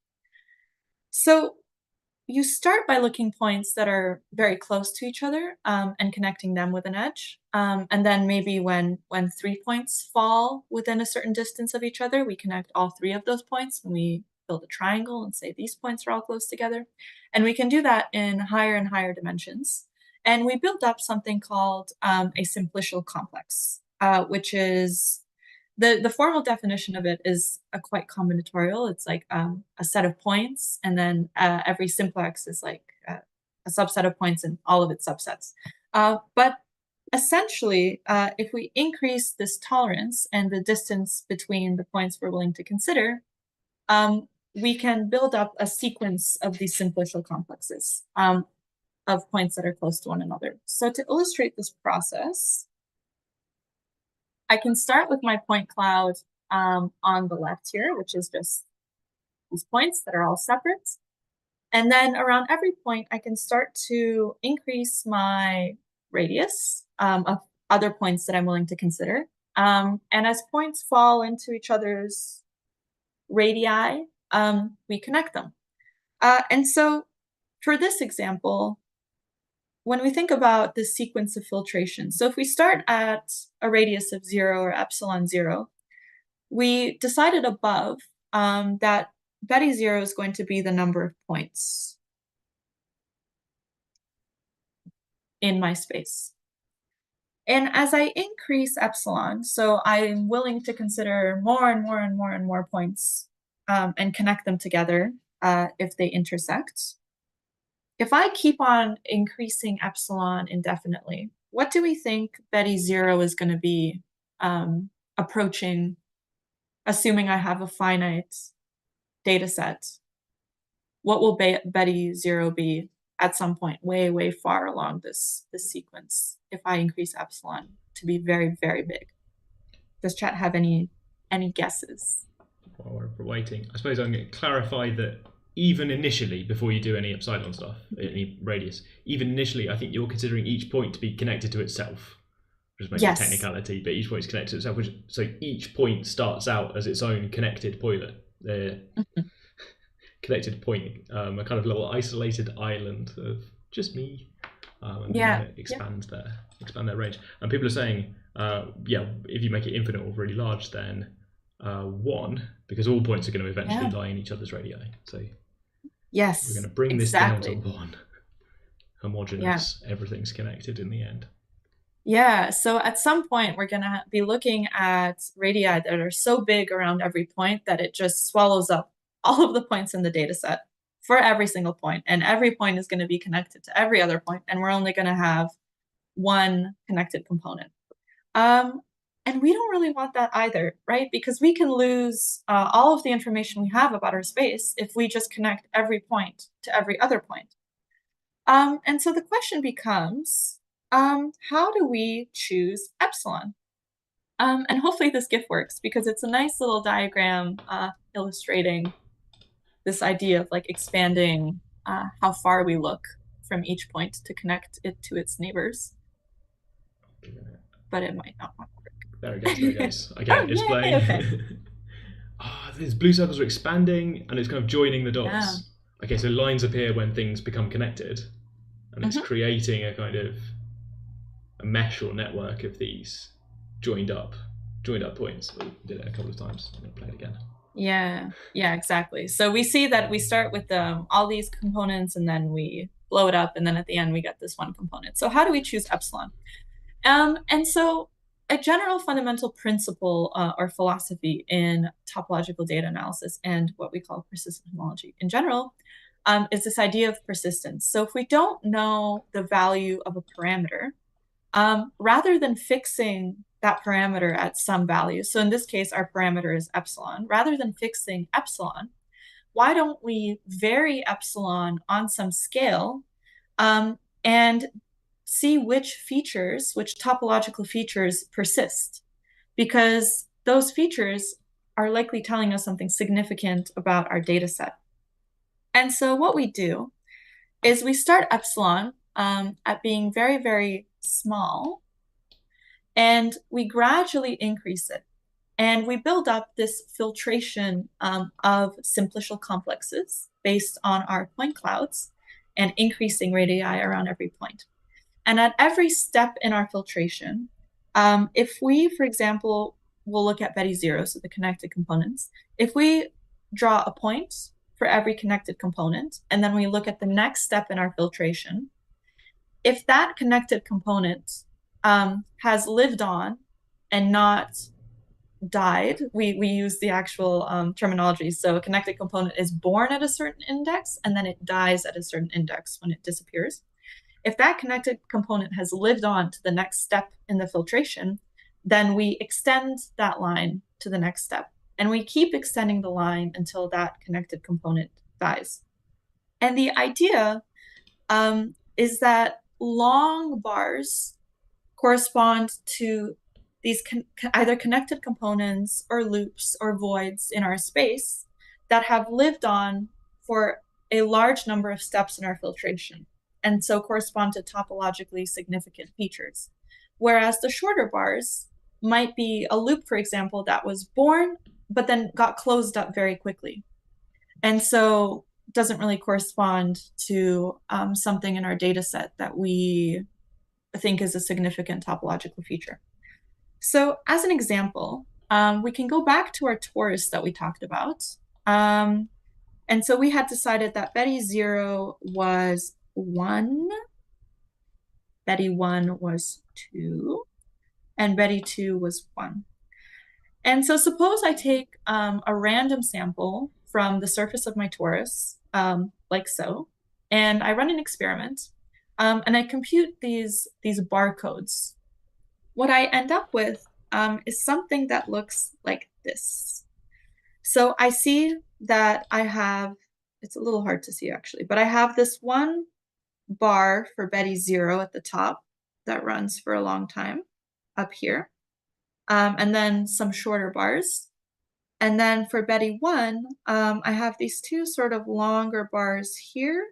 So you start by looking points that are very close to each other and connecting them with an edge. And then maybe when 3 points fall within a certain distance of each other, we connect all 3 of those points and we build a triangle and say these points are all close together. And we can do that in higher and higher dimensions. And we built up something called a simplicial complex, which is the formal definition of it is quite combinatorial. It's like a set of points, and then every simplex is like a subset of points and all of its subsets. But essentially, if we increase this tolerance and the distance between the points we're willing to consider, we can build up a sequence of these simplicial complexes of points that are close to one another. So to illustrate this process, I can start with my point cloud on the left here, which is just these points that are all separate. And then around every point, I can start to increase my radius of other points that I'm willing to consider. And as points fall into each other's radii, we connect them. And so for this example, when we think about this sequence of filtration, so if we start at a radius of 0 or epsilon 0, we decided above that Betty 0 is going to be the number of points in my space. And as I increase epsilon, so I'm willing to consider more and more and more and more points and connect them together if they intersect. If I keep on increasing epsilon indefinitely, what do we think Betty 0 is going to be approaching, assuming I have a finite data set? What will Betty 0 be at some point way, way far along this sequence if I increase epsilon to be very, very big? Does chat have any guesses? While we're waiting, I suppose I'm going to clarify that even initially, before you do any epsilon stuff, any radius, even initially, I think you're considering each point to be connected to itself, which is maybe a technicality, but each point is connected to itself. So each point starts out as its own connected pointlet. Connected point, a kind of little isolated island of just me, and then expand their range. And people are saying, if you make it infinite or really large, then 1, because all points are going to eventually lie in each other's radii. So yes, we're going to bring this down to 1. Homogeneous, everything's connected in the end. Yeah, so at some point we're going to be looking at radii that are so big around every point that it just swallows up all of the points in the data set for every single point, and every point is going to be connected to every other point, and we're only going to have one connected component. And we don't really want that either, right? Because we can lose all of the information we have about our space if we just connect every point to every other point. And so the question becomes, how do we choose epsilon? And hopefully this GIF works, because it's a nice little diagram illustrating this idea of like expanding how far we look from each point to connect it to its neighbors. But it might not work. There it goes. Okay, it's playing. Okay. These blue circles are expanding, and it's kind of joining the dots. Yeah. Okay, so lines appear when things become connected, and it's creating a kind of a mesh or network of these joined up points. We did it a couple of times. I'm going to play it again. Yeah, exactly. So we see that we start with all these components, and then we blow it up, and then at the end we get this one component. So how do we choose epsilon? And so a general fundamental principle or philosophy in topological data analysis and what we call persistent homology in general is this idea of persistence. So if we don't know the value of a parameter, rather than fixing that parameter at some value, so in this case, our parameter is epsilon, rather than fixing epsilon, why don't we vary epsilon on some scale and see which topological features persist? Because those features are likely telling us something significant about our data set. And so what we do is we start epsilon at being very, very small, and we gradually increase it. And we build up this filtration of simplicial complexes based on our point clouds and increasing radii around every point. And at every step in our filtration, if we, for example, will look at Betty 0, so the connected components, if we draw a point for every connected component, and then we look at the next step in our filtration, if that connected component has lived on and not died, we use the actual terminology. So a connected component is born at a certain index and then it dies at a certain index when it disappears. If that connected component has lived on to the next step in the filtration, then we extend that line to the next step. And we keep extending the line until that connected component dies. And the idea is that long bars correspond to these either connected components or loops or voids in our space that have lived on for a large number of steps in our filtration, and so correspond to topologically significant features. Whereas the shorter bars might be a loop, for example, that was born but then got closed up very quickly. And so doesn't really correspond to something in our data set that we think is a significant topological feature. So as an example, we can go back to our torus that we talked about. And so we had decided that Betty 0 was 1, Betty 1 was 2, and Betty 2 was 1. And so suppose I take a random sample from the surface of my torus, like so, and I run an experiment, and I compute these barcodes. What I end up with is something that looks like this. So I see that I have, it's a little hard to see actually, but I have this one bar for Betty 0 at the top that runs for a long time up here, and then some shorter bars. And then for Betty 1, I have these two sort of longer bars here,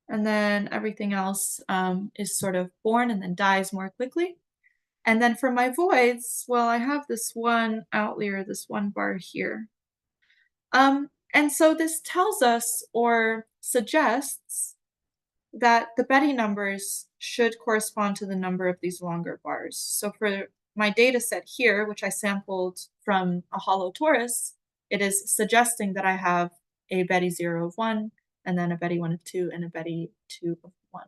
and then everything else is sort of born and then dies more quickly. And then for my voids, well, I have this one outlier, this one bar here. And so this tells us or suggests that the Betty numbers should correspond to the number of these longer bars. So for my data set here, which I sampled from a hollow torus, it is suggesting that I have a Betty 0 of 1, and then a Betty 1 of 2, and a Betty 2 of 1.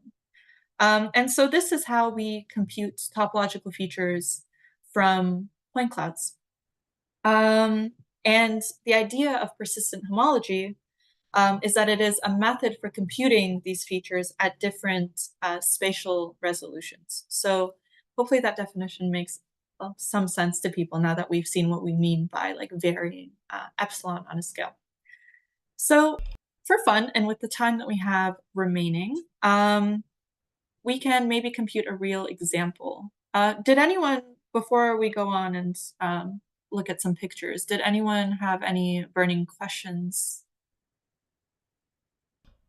And so this is how we compute topological features from point clouds. And the idea of persistent homology is that it is a method for computing these features at different spatial resolutions. So hopefully that definition makes some sense to people now that we've seen what we mean by like varying epsilon on a scale. So for fun, and with the time that we have remaining, we can maybe compute a real example. Did anyone, before we go on and look at some pictures, did anyone have any burning questions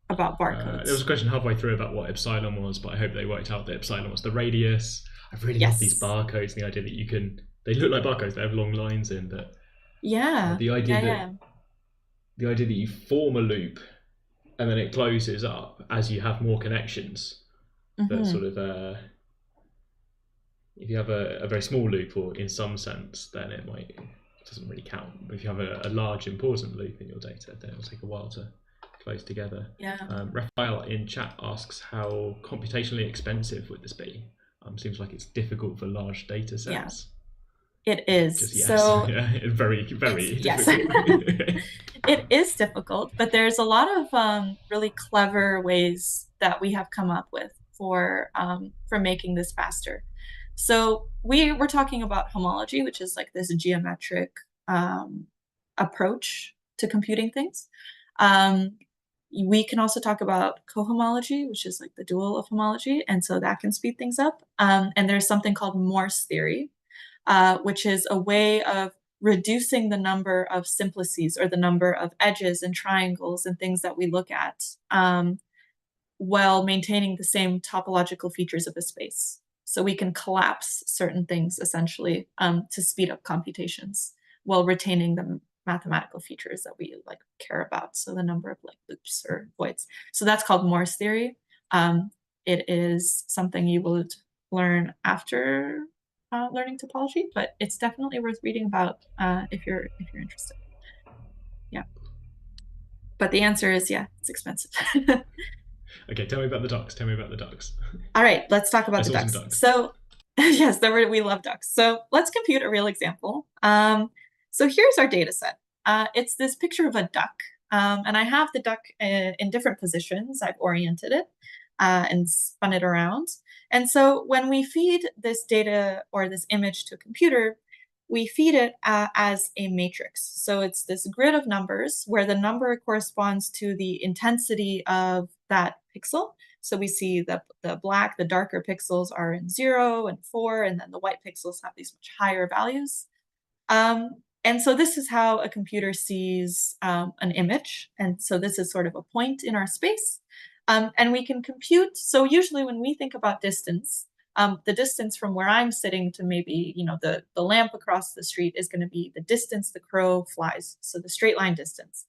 about barcodes? There was a question halfway through about what epsilon was, but I hope they worked out that epsilon was the radius. I really love these barcodes, the idea that you can, they look like barcodes, they have long lines in, but the idea that you form a loop and then it closes up as you have more connections. That sort of, if you have a very small loop, or in some sense, then it doesn't really count. But if you have a large important loop in your data, then it'll take a while to close together. Raphael in chat asks, how computationally expensive would this be? Seems like it's difficult for large data sets. It is. Just yes. So very difficult. Yes. It is difficult, but there's a lot of really clever ways that we have come up with for making this faster. So we're talking about homology, which is like this geometric approach to computing things. We can also talk about cohomology, which is like the dual of homology, and so that can speed things up. And there's something called Morse theory, which is a way of reducing the number of simplices, or the number of edges and triangles and things that we look at, while maintaining the same topological features of a space. So we can collapse certain things essentially to speed up computations while retaining the mathematical features that we like care about. So the number of like loops or voids. So that's called Morse theory. It is something you will learn after learning topology, but it's definitely worth reading about if you're interested. Yeah. But the answer is, yeah, it's expensive. Okay, tell me about the ducks. Tell me about the ducks. All right, let's talk about I the saw some ducks. ducks. So yes, we love ducks. So let's compute a real example. So here's our data set. It's this picture of a duck, and I have the duck in different positions. I've oriented it and spun it around. And so when we feed this data or this image to a computer, we feed it as a matrix. So it's this grid of numbers where the number corresponds to the intensity of that pixel. So we see the darker pixels are in 0 and 4, and then the white pixels have these much higher values. And so this is how a computer sees an image. And so this is sort of a point in our space. And we can compute. So usually when we think about distance, the distance from where I'm sitting to maybe, the lamp across the street is going to be the distance the crow flies. So the straight line distance.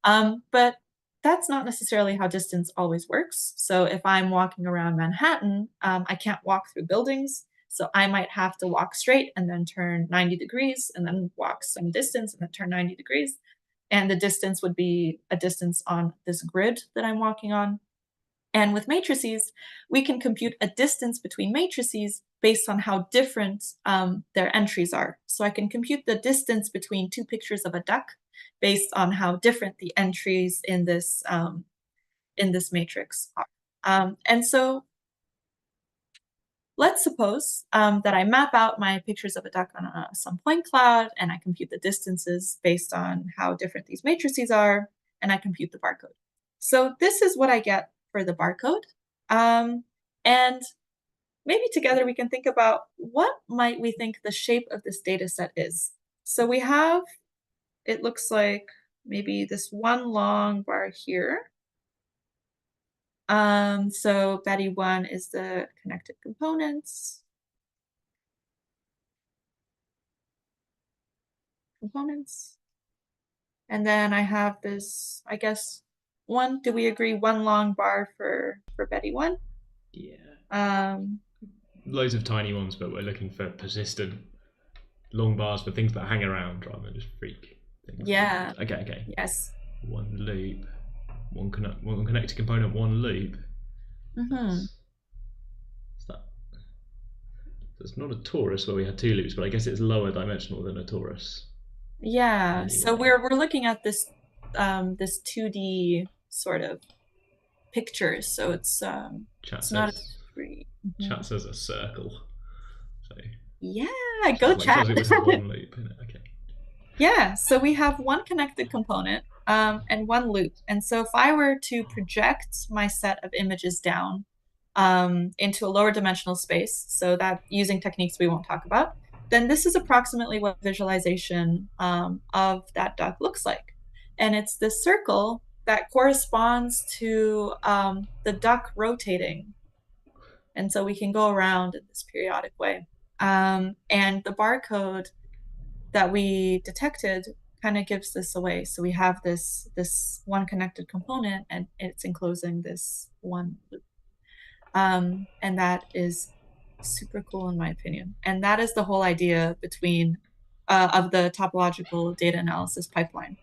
But that's not necessarily how distance always works. So if I'm walking around Manhattan, I can't walk through buildings. So I might have to walk straight and then turn 90 degrees and then walk some distance and then turn 90 degrees. And the distance would be a distance on this grid that I'm walking on. And with matrices, we can compute a distance between matrices based on how different their entries are. So I can compute the distance between two pictures of a duck based on how different the entries in this matrix are. And so let's suppose that I map out my pictures of a duck on some point cloud, and I compute the distances based on how different these matrices are, and I compute the barcode. So this is what I get for the barcode. And maybe together we can think about what might we think the shape of this data set is. So we have, it looks like maybe this one long bar here. So Betty 1 is the connected components. And then I have this, I guess, do we agree, one long bar for Betty 1? Yeah. Loads of tiny ones, but we're looking for persistent long bars for things that hang around rather than just freak things. Yeah. Okay. Yes. One loop, one connected component, one loop. What's that? So it's not a torus where we had two loops, but I guess it's lower dimensional than a torus. Yeah. Anyway. So we're looking at this this 2D sort of picture. So it's not a 3. Chat says a circle. So yeah, go chat. It was one loop. Okay. Yeah, so we have one connected component and one loop. And so if I were to project my set of images down into a lower dimensional space, so that using techniques we won't talk about, then this is approximately what visualization of that duck looks like. And it's this circle that corresponds to the duck rotating. And so we can go around in this periodic way. And the barcode that we detected kind of gives this away. So we have this one connected component, and it's enclosing this one loop. And that is super cool in my opinion. And that is the whole idea of the topological data analysis pipeline.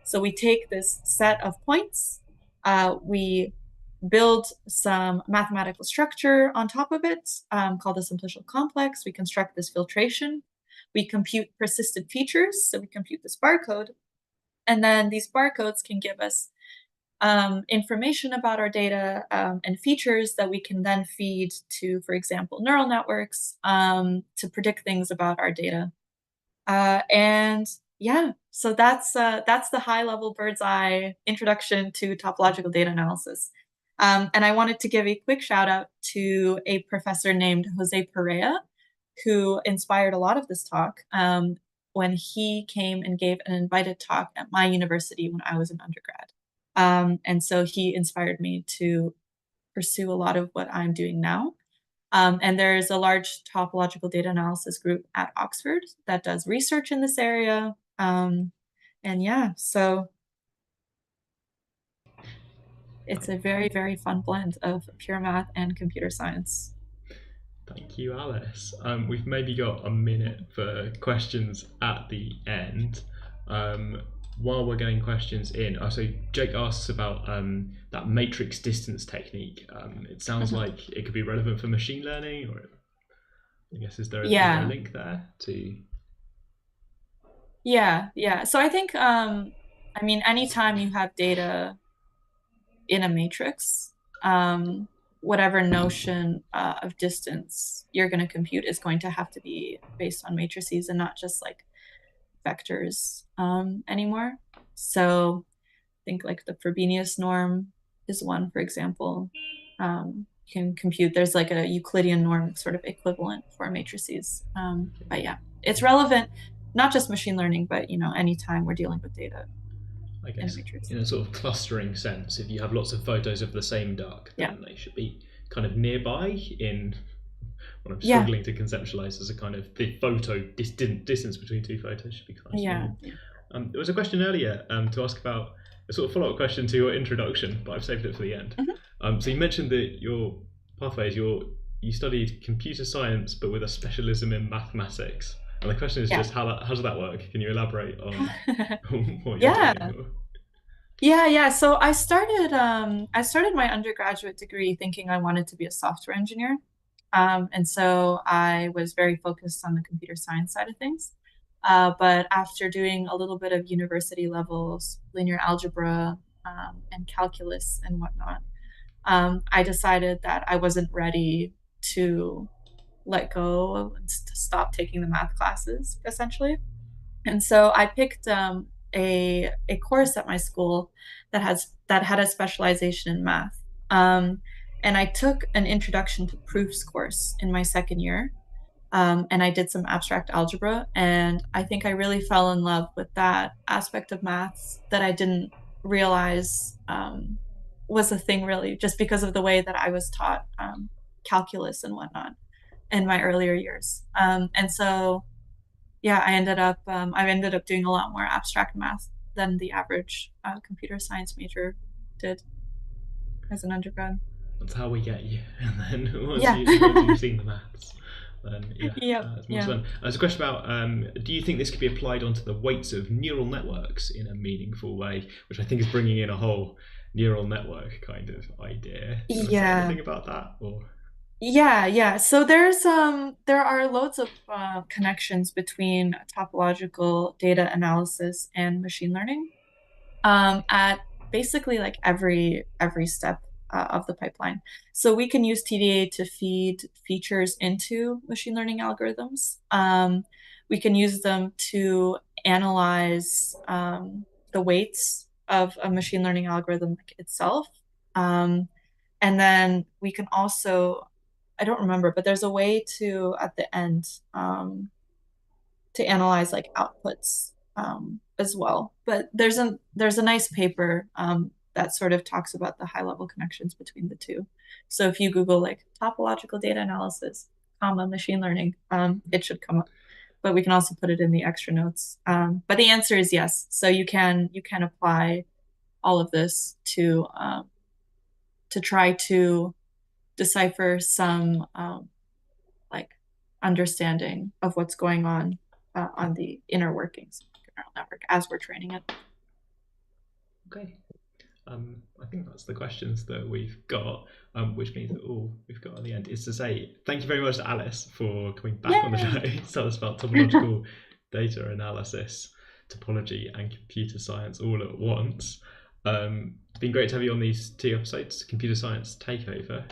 So we take this set of points, we build some mathematical structure on top of it called the simplicial complex. We construct this filtration. We compute persistent features, so we compute this barcode. And then these barcodes can give us information about our data and features that we can then feed to, for example, neural networks to predict things about our data. And yeah, so that's the high-level bird's eye introduction to topological data analysis. And I wanted to give a quick shout out to a professor named Jose Perea, who inspired a lot of this talk when he came and gave an invited talk at my university when I was an undergrad. And so he inspired me to pursue a lot of what I'm doing now. And there's a large topological data analysis group at Oxford that does research in this area. And yeah, so it's a very, very fun blend of pure math and computer science. Thank you, Alice. We've maybe got a minute for questions at the end. while we're getting questions in, so Jake asks about that matrix distance technique. It sounds like it could be relevant for machine learning, or I guess is there a link there to? Yeah. So I think, I mean, anytime you have data in a matrix, whatever notion of distance you're going to compute is going to have to be based on matrices and not just like vectors anymore. So I think like the Frobenius norm is one, for example. You can compute, there's like a Euclidean norm sort of equivalent for matrices. But yeah, it's relevant, not just machine learning, but anytime we're dealing with data. I guess in a sort of clustering sense, if you have lots of photos of the same duck, then they should be kind of nearby in what I'm struggling to conceptualize as a kind of the photo distance between two photos should be kind of small. There was a question earlier to ask about a sort of follow-up question to your introduction, but I've saved it for the end. So you mentioned that your pathways, you studied computer science, but with a specialism in mathematics. And the question is just how does that work? Can you elaborate on what you're doing? Yeah. So I started my undergraduate degree thinking I wanted to be a software engineer. And so I was very focused on the computer science side of things. But after doing a little bit of university levels, linear algebra, and calculus and whatnot, I decided that I wasn't ready to let go and to stop taking the math classes, essentially. And so I picked a course at my school that had a specialization in math. And I took an introduction to proofs course in my second year. And I did some abstract algebra. And I think I really fell in love with that aspect of maths that I didn't realize was a thing, really, just because of the way that I was taught calculus and whatnot in my earlier years. And so, yeah, I ended up doing a lot more abstract math than the average computer science major did as an undergrad. That's how we get you. And then once you've seen the maths, then it's more fun. There's a question about do you think this could be applied onto the weights of neural networks in a meaningful way, which I think is bringing in a whole neural network kind of idea. Do you want to say anything about that? Or? Yeah. So there are loads of connections between topological data analysis and machine learning at basically like every step of the pipeline. So we can use TDA to feed features into machine learning algorithms. We can use them to analyze the weights of a machine learning algorithm itself. And then we can also, I don't remember, but there's a way to, at the end, to analyze like outputs as well. But there's a nice paper that sort of talks about the high level connections between the two. So if you Google like topological data analysis, machine learning, it should come up. But we can also put it in the extra notes. But the answer is yes. So you can apply all of this to try to decipher some like understanding of what's going on the inner workings of the neural network as we're training it. Okay. I think that's the questions that we've got, which means that all we've got at the end is to say thank you very much to Alice for coming back on the show to tell us about topological data analysis, topology and computer science all at once. It's been great to have you on these 2 episodes, Computer Science Takeover.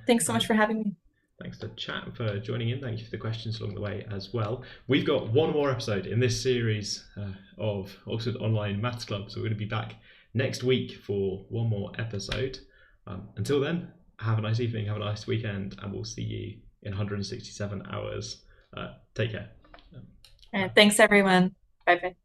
Thanks so much for having me. Thanks to Chat for joining in. Thank you for the questions along the way as well. We've got one more episode in this series of Oxford Online Maths Club, so we're going to be back next week for one more episode. Until then, have a nice evening, have a nice weekend, and we'll see you in 167 hours. Take care. All right, thanks everyone. Bye-bye.